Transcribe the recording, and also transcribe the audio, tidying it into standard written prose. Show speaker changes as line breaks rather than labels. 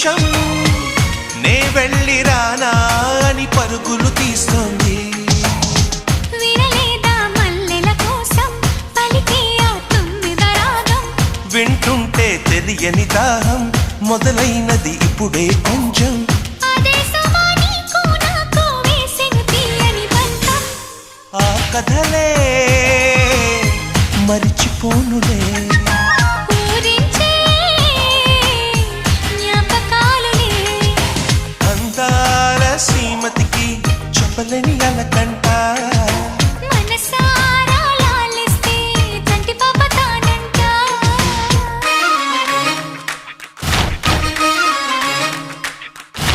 నిమిషం నే వెళ్ళి రానా అని పరుగులు తీస్తోంది.
వినలేదా మల్లెల కోసం పలికే ఆ తుమ్మిద రాగం,
వింటుంటే తెలియని దాహం మొదలైనది ఇప్పుడే కొంచెం.
అదే సుమా నీకు నాకు వేసిన తీయని బంధం,
ఆ కథలే మరిచిపోనులే,
ఊరించే జ్ఞాపకాలులే.
అందాల శ్రీమతికి చెప్పలేని అలకంట